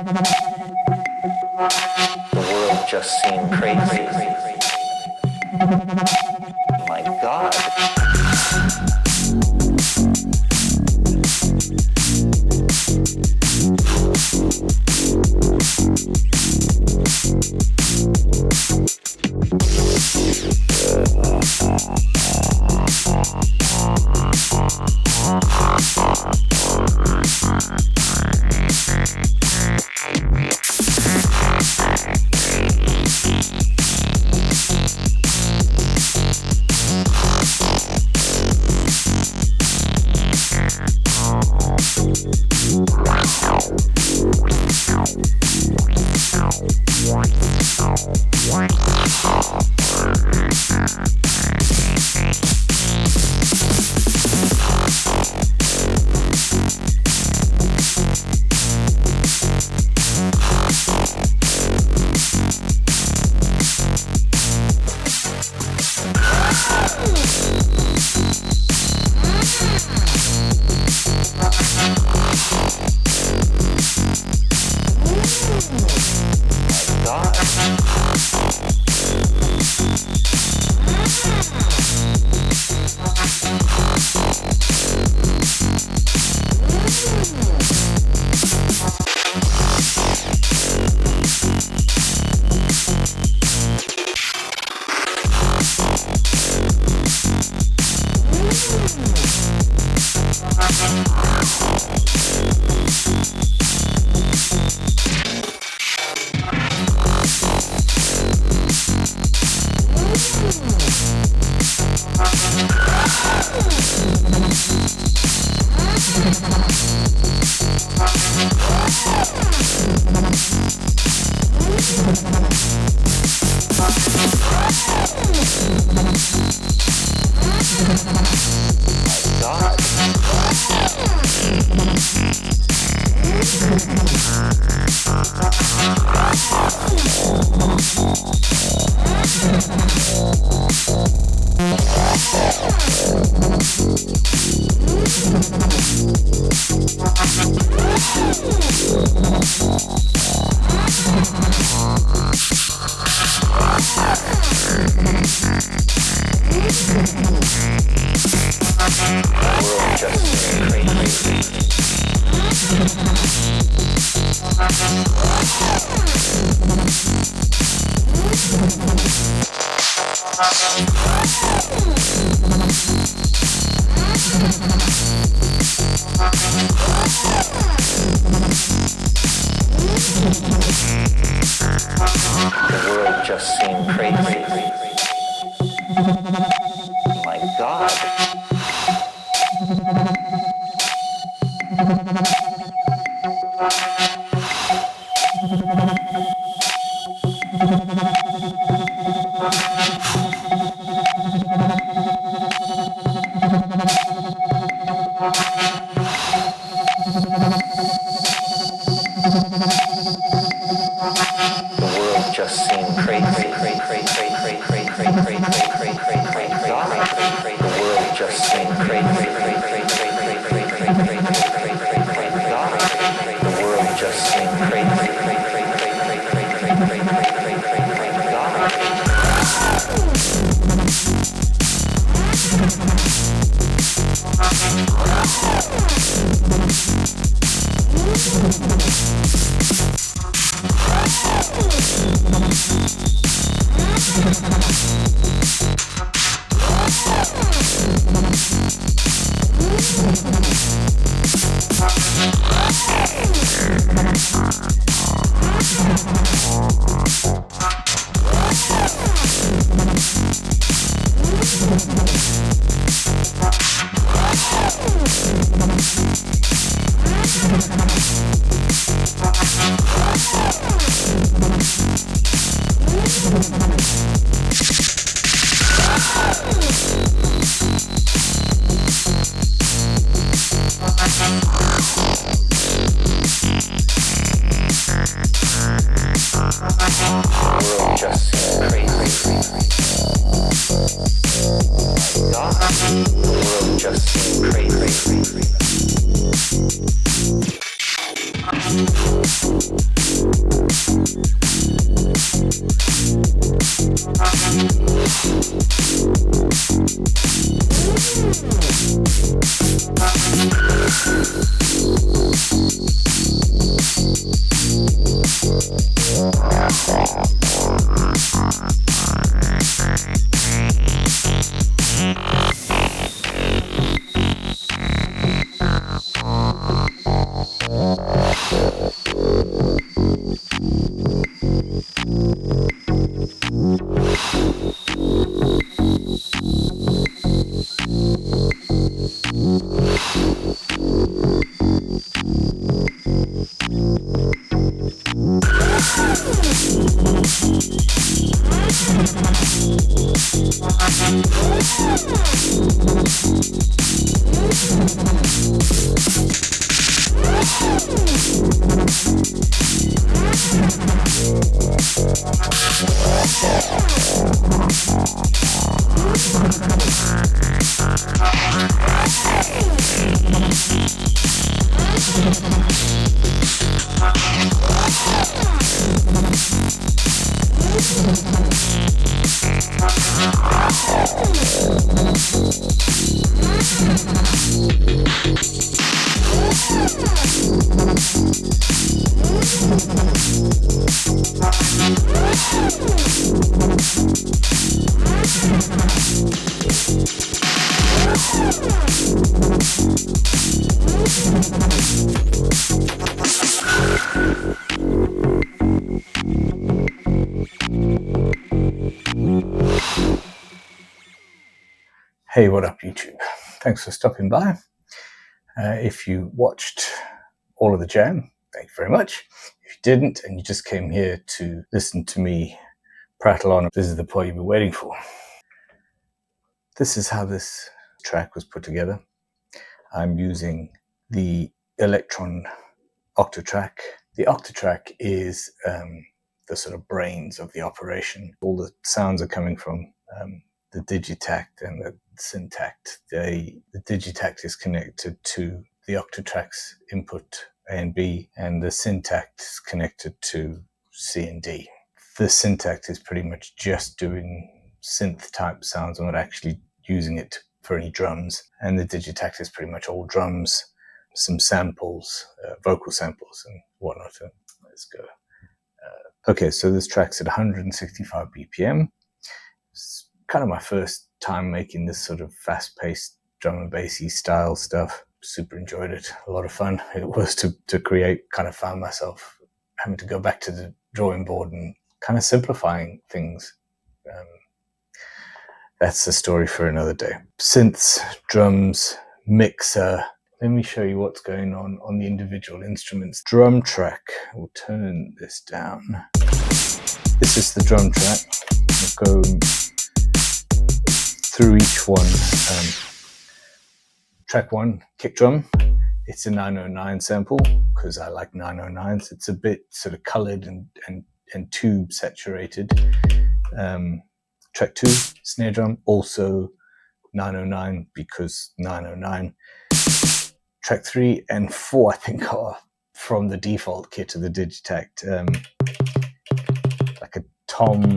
The world just seemed crazy. My God. Crazy. Hey, what up, YouTube? Thanks for stopping by. If you watched all of the jam, thank you very much. If you didn't and you just came here to listen to me prattle on, this is the part you've been waiting for. This is how this track was put together. I'm using the Elektron Octatrack. The Octatrack is the sort of brains of the operation. All the sounds are coming from the Digitact and the Syntact. The Digitact is connected to the Octatrack's input A and B, and the Syntact is connected to C and D. The Syntact is pretty much just doing synth type sounds. I'm not actually using it for any drums, and the Digitact is pretty much all drums, some samples, vocal samples and whatnot. Let's go. Okay, so this track's at 165 BPM. It's kind of my first time making this sort of fast-paced drum and bassy style stuff. Super enjoyed it. A lot of fun it was to create. Kind of found myself having to go back to the drawing board and kind of simplifying things. That's the story for another day. Synths, drums, mixer. Let me show you what's going on the individual instruments. Drum track. We'll turn this down. This is the drum track. We'll go through each one. Track 1, kick drum. It's a 909 sample because I like 909s. It's a bit sort of colored and tube saturated. Track 2, snare drum, also 909 because 909. Track 3 and 4, I think, are from the default kit of the Digitact. Like a tom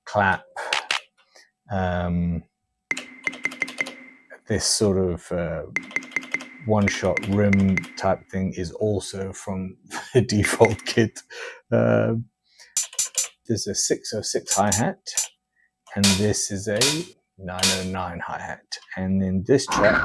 clap. This sort of one-shot rim type thing is also from the default kit. There's a 606 hi-hat, and this is a 909 hi-hat. And then this track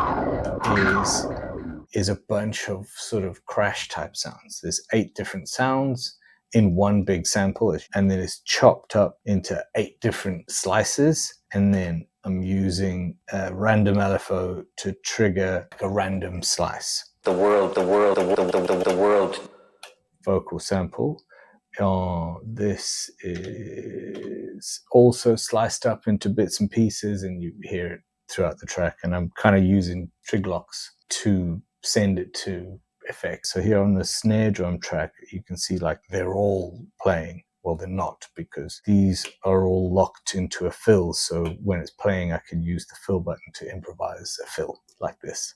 is a bunch of sort of crash type sounds. There's 8 different sounds in one big sample, and then it's chopped up into 8 different slices, and then I'm using a random LFO to trigger a random slice. The world Vocal sample. This is also sliced up into bits and pieces, and you hear it throughout the track. And I'm kind of using trig locks to send it to effects. So here on the snare drum track, you can see like they're all playing. Well, they're not, because these are all locked into a fill. So when it's playing, I can use the fill button to improvise a fill like this.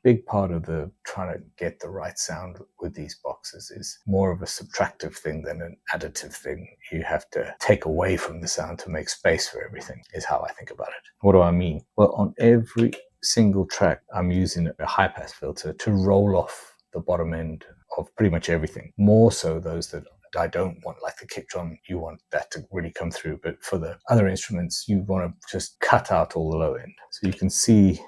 big part of the trying to get the right sound with these boxes is more of a subtractive thing than an additive thing. You have to take away from the sound to make space for everything, is how I think about it. What do I mean? Well, on every single track, I'm using a high pass filter to roll off the bottom end of pretty much everything. More so those that I don't want, like the kick drum, you want that to really come through. But for the other instruments, you want to just cut out all the low end. So you can see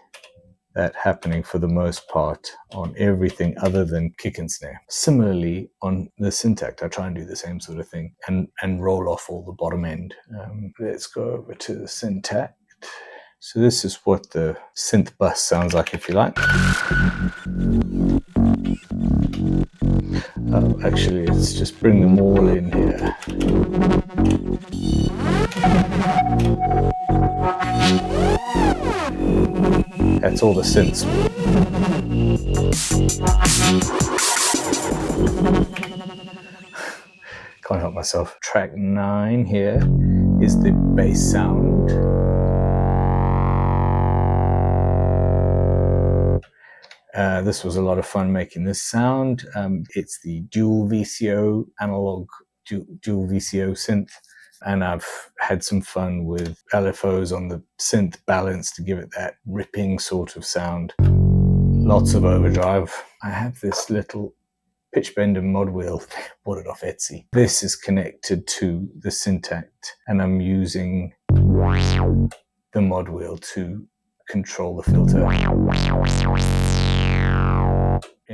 that happening for the most part on everything other than kick and snare. Similarly, on the Synth, I try and do the same sort of thing and roll off all the bottom end. Let's go over to the Synth. So this is what the synth bus sounds like, if you like. Actually, let's just bring them all in here. That's all the synths. Can't help myself. Track 9 here is the bass sound. This was a lot of fun making this sound. It's the dual VCO analog, dual VCO synth. And I've had some fun with LFOs on the synth balance to give it that ripping sort of sound. Lots of overdrive. I have this little pitch bender mod wheel, bought it off Etsy. This is connected to the Synth, and I'm using the mod wheel to control the filter.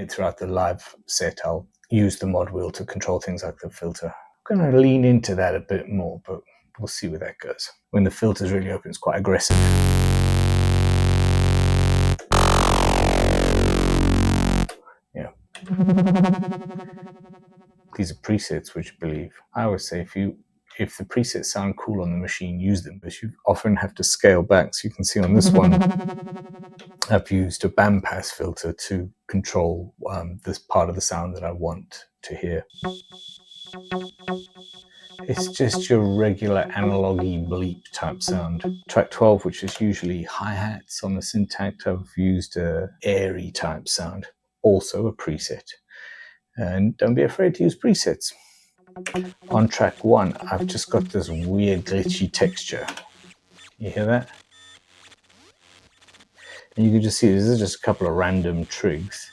Throughout the live set, I'll use the mod wheel to control things like the filter. I'm going to lean into that a bit more, but we'll see where that goes. When the filter's really open, it's quite aggressive. Yeah. These are presets, which I believe. I always say if the presets sound cool on the machine, use them, but you often have to scale back. So you can see on this one, I've used a bandpass filter to control this part of the sound that I want to hear. It's just your regular analog-y bleep type sound. Track 12, which is usually hi-hats on the Synth, I've used a airy type sound, also a preset. And don't be afraid to use presets. On track 1, I've just got this weird glitchy texture. You hear that? And you can just see this is just a couple of random trigs,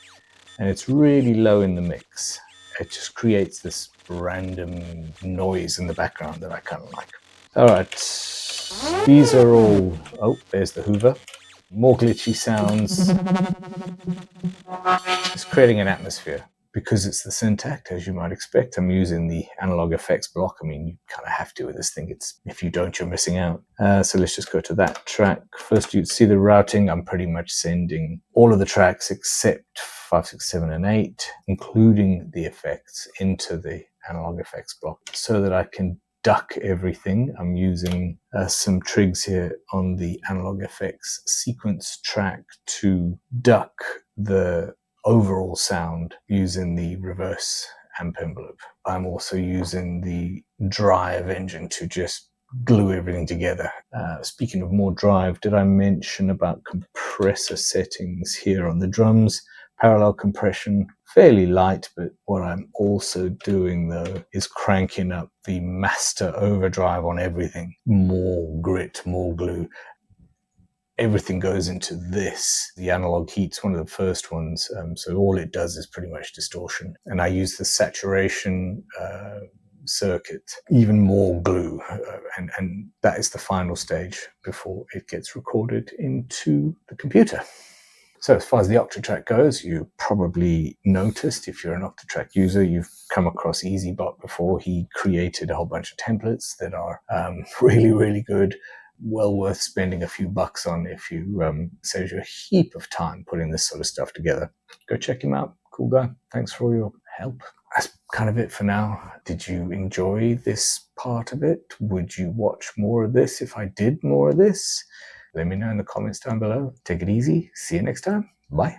and it's really low in the mix. It just creates this random noise in the background that I kind of like. All right, these are all, oh, there's the Hoover. More glitchy sounds. It's creating an atmosphere. Because it's the Synth, as you might expect, I'm using the analog effects block. I mean, you kind of have to with this thing. It's if you don't, you're missing out. So let's just go to that track. First, you'd see the routing. I'm pretty much sending all of the tracks except 5, 6, 7, and 8, including the effects, into the analog effects block so that I can duck everything. I'm using some trigs here on the analog effects sequence track to duck the overall sound using the reverse amp envelope. I'm also using the drive engine to just glue everything together. Speaking of more drive, did I mention about compressor settings here on the drums? Parallel compression, fairly light, but what I'm also doing though is cranking up the master overdrive on everything. More grit, more glue. Everything goes into this. The analog heat's one of the first ones, so all it does is pretty much distortion. And I use the saturation circuit, even more glue, and that is the final stage before it gets recorded into the computer. So as far as the Octatrack goes, you probably noticed, if you're an Octatrack user, you've come across EasyBot before. He created a whole bunch of templates that are really, really good. Well worth spending a few bucks on if you saves you a heap of time putting this sort of stuff together. Go check him out. Cool guy. Thanks for all your help. That's kind of it for now. Did you enjoy this part of it? Would you watch more of this if I did more of this? Let me know in the comments down below. Take it easy. See you next time. Bye.